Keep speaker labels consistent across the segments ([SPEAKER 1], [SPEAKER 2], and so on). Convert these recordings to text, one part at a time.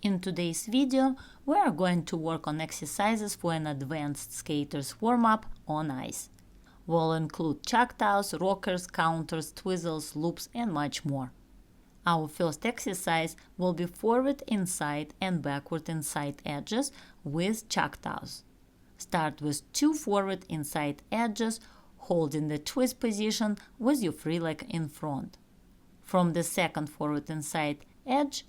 [SPEAKER 1] In today's video, we are going to work on exercises for an advanced skater's warm-up on ice. We'll include Choctaws, rockers, counters, Twizzles, loops, and much more. Our first exercise will be forward inside and backward inside edges with Choctaws. Start with 2 forward inside edges, holding the twist position with your free leg in front. From the second forward inside edge,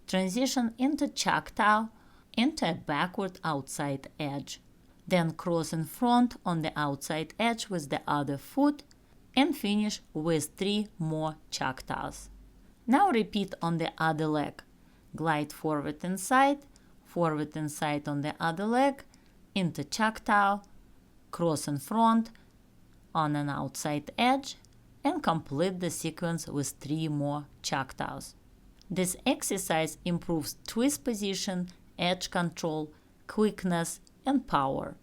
[SPEAKER 1] transition into Choctaw, into a backward outside edge. Then cross in front on the outside edge with the other foot and finish with 3 more Choctaws. Now repeat on the other leg. Glide forward inside on the other leg, into Choctaw, cross in front on an outside edge, and complete the sequence with 3 more Choctaws. This exercise improves twist position, edge control, quickness, and power.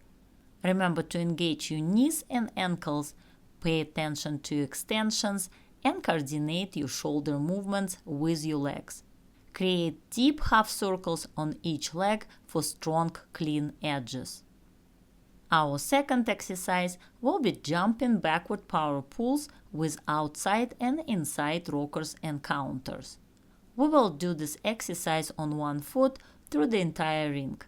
[SPEAKER 1] Remember to engage your knees and ankles, pay attention to extensions, and coordinate your shoulder movements with your legs. Create deep half circles on each leg for strong, clean edges. Our second exercise will be jumping backward power pulls with outside and inside rockers and counters. We will do this exercise on one foot through the entire rink,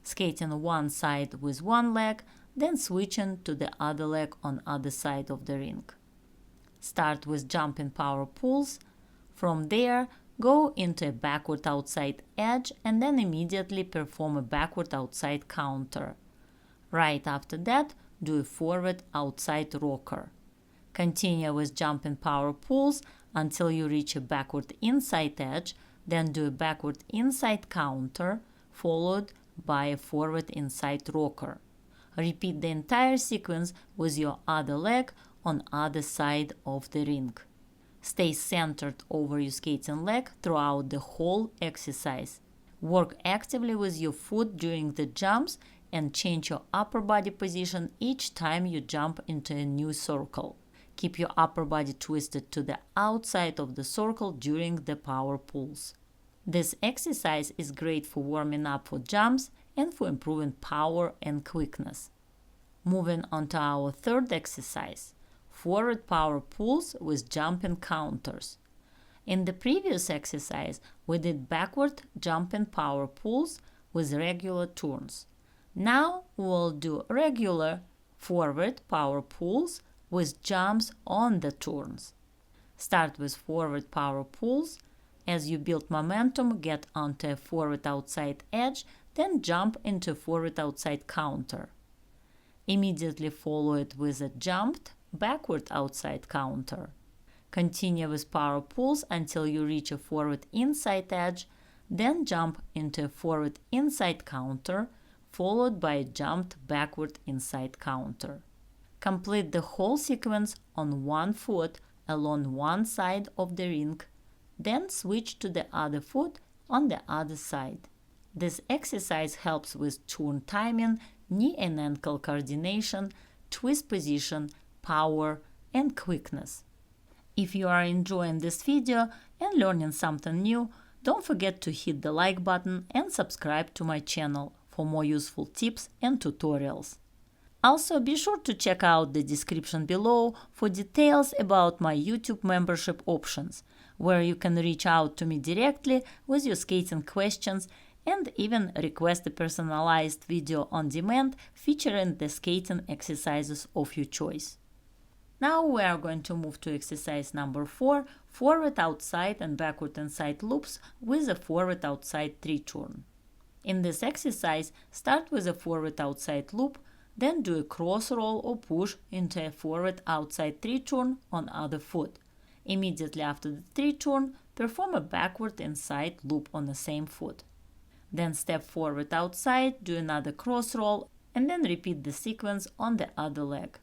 [SPEAKER 1] skating one side with one leg, then switching to the other leg on other side of the rink. Start with jumping power pulls. From there, go into a backward outside edge and then immediately perform a backward outside counter. Right after that, do a forward outside rocker. Continue with jumping power pulls until you reach a backward inside edge, then do a backward inside counter, followed by a forward inside rocker. Repeat the entire sequence with your other leg on other side of the rink. Stay centered over your skating leg throughout the whole exercise. Work actively with your foot during the jumps and change your upper body position each time you jump into a new circle. Keep your upper body twisted to the outside of the circle during the power pulls. This exercise is great for warming up for jumps and for improving power and quickness. Moving on to our third exercise, forward power pulls with jumping counters. In the previous exercise, we did backward jumping power pulls with regular turns. Now we'll do regular forward power pulls with jumps on the turns. Start with forward power pulls. As you build momentum, get onto a forward outside edge, then jump into forward outside counter. Immediately follow it with a jumped backward outside counter. Continue with power pulls until you reach a forward inside edge, then jump into a forward inside counter, followed by a jumped backward inside counter. Complete the whole sequence on one foot along one side of the rink, then switch to the other foot on the other side. This exercise helps with turn timing, knee and ankle coordination, twist position, power, and quickness. If you are enjoying this video and learning something new, don't forget to hit the like button and subscribe to my channel for more useful tips and tutorials. Also, be sure to check out the description below for details about my YouTube membership options, where you can reach out to me directly with your skating questions and even request a personalized video on demand featuring the skating exercises of your choice. Now we are going to move to exercise number 4, forward outside and backward inside loops with a forward outside 3 turn. In this exercise, start with a forward outside loop, then do a cross roll or push into a forward outside 3 turn on other foot. Immediately after the 3 turn, perform a backward inside loop on the same foot. Then step forward outside, do another cross roll, and then repeat the sequence on the other leg.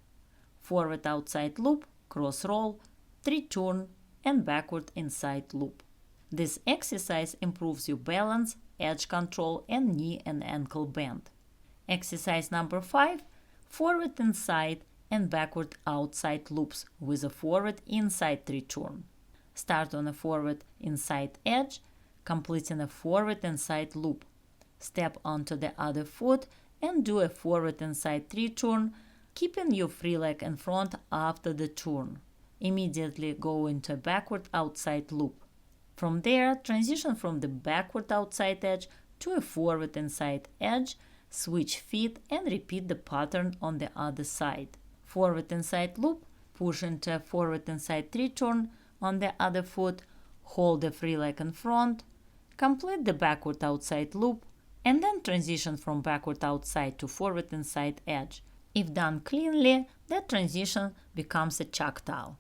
[SPEAKER 1] Forward outside loop, cross roll, 3 turn, and backward inside loop. This exercise improves your balance, edge control, and knee and ankle bend. Exercise number 5, forward inside and backward outside loops with a forward inside 3 turn. Start on a forward inside edge, completing a forward and side loop. Step onto the other foot and do a forward and side 3 turn, keeping your free leg in front after the turn. Immediately go into a backward outside loop. From there, transition from the backward outside edge to a forward inside edge, switch feet and repeat the pattern on the other side. Forward inside loop, push into a forward inside 3 turn on the other foot, hold the free leg in front, complete the backward outside loop, and then transition from backward outside to forward inside edge. If done cleanly, that transition becomes a Choctaw.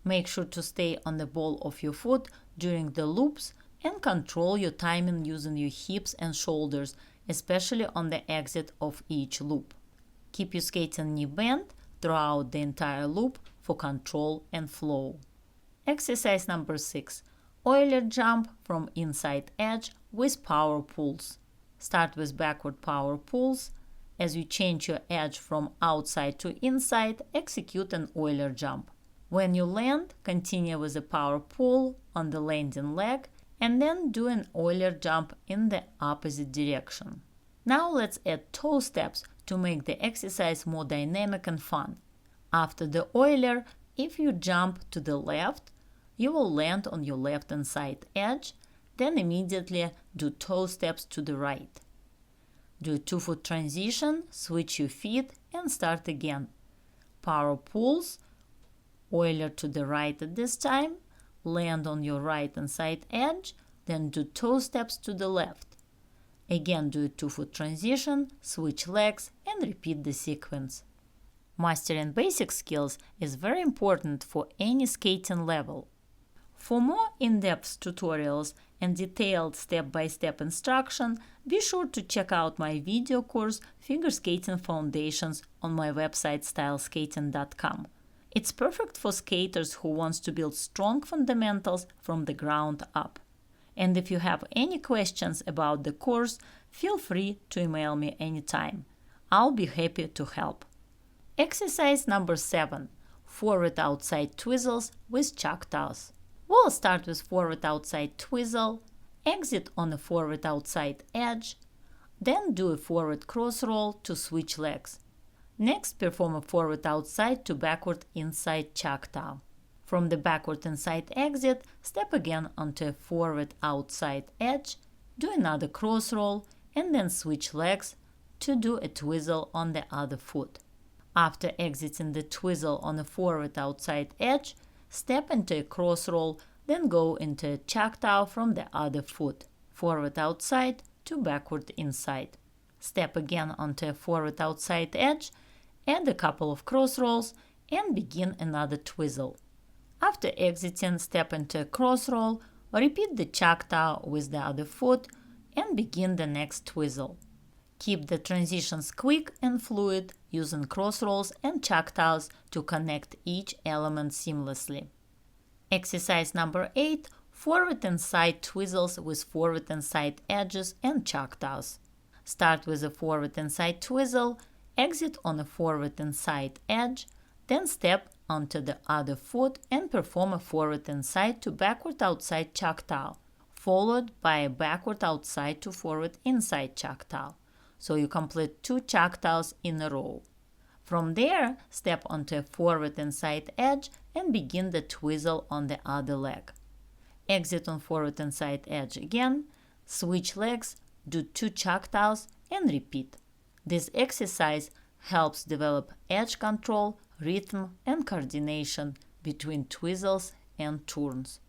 [SPEAKER 1] Make sure to stay on the ball of your foot during the loops and control your timing using your hips and shoulders, especially on the exit of each loop. Keep your skating knee bent throughout the entire loop for control and flow. Exercise number 6. Euler jump from inside edge with power pulls. Start with backward power pulls. As you change your edge from outside to inside, execute an Euler jump. When you land, continue with a power pull on the landing leg and then do an Euler jump in the opposite direction. Now let's add toe steps to make the exercise more dynamic and fun. After the Euler, if you jump to the left, you will land on your left hand side edge, then immediately do toe steps to the right. Do a 2-foot transition, switch your feet and start again. Power pulls, Euler to the right at this time, land on your right hand side edge, then do toe steps to the left. Again do a 2-foot transition, switch legs and repeat the sequence. Mastering basic skills is very important for any skating level. For more in-depth tutorials and detailed step-by-step instruction, be sure to check out my video course Figure Skating Foundations on my website styleskating.com. It's perfect for skaters who want to build strong fundamentals from the ground up. And if you have any questions about the course, feel free to email me anytime. I'll be happy to help. Exercise number 7. Forward outside Twizzles with Choctaws. We'll start with forward outside twizzle, exit on a forward outside edge, then do a forward cross roll to switch legs. Next, perform a forward outside to backward inside Choctaw. From the backward inside exit, step again onto a forward outside edge, do another cross roll, and then switch legs to do a twizzle on the other foot. After exiting the twizzle on a forward outside edge, step into a cross roll, then go into a Choctaw from the other foot, forward outside to backward inside. Step again onto a forward outside edge, add a couple of cross rolls, and begin another twizzle. After exiting, step into a cross roll, repeat the Choctaw with the other foot, and begin the next twizzle. Keep the transitions quick and fluid, using cross rolls and Choctaws to connect each element seamlessly. Exercise number 8. Forward and side twizzles with forward and side edges and Choctaws. Start with a forward and side twizzle, exit on a forward and side edge, then step onto the other foot and perform a forward and side to backward outside Choctaw, followed by a backward outside to forward inside Choctaw. So you complete 2 Choctaws in a row. From there, step onto a forward and side edge and begin the twizzle on the other leg. Exit on forward and side edge again, switch legs, do 2 Choctaws and repeat. This exercise helps develop edge control, rhythm and coordination between twizzles and turns.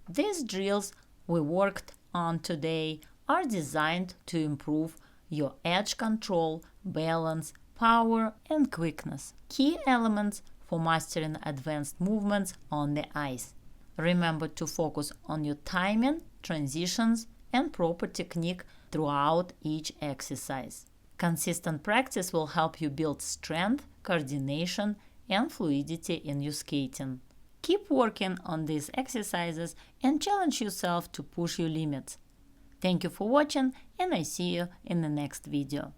[SPEAKER 1] These drills we worked on today are designed to improve your edge control, balance, power, and quickness, key elements for mastering advanced movements on the ice. Remember to focus on your timing, transitions, and proper technique throughout each exercise. Consistent practice will help you build strength, coordination, and fluidity in your skating. Keep working on these exercises and challenge yourself to push your limits. Thank you for watching, and I see you in the next video.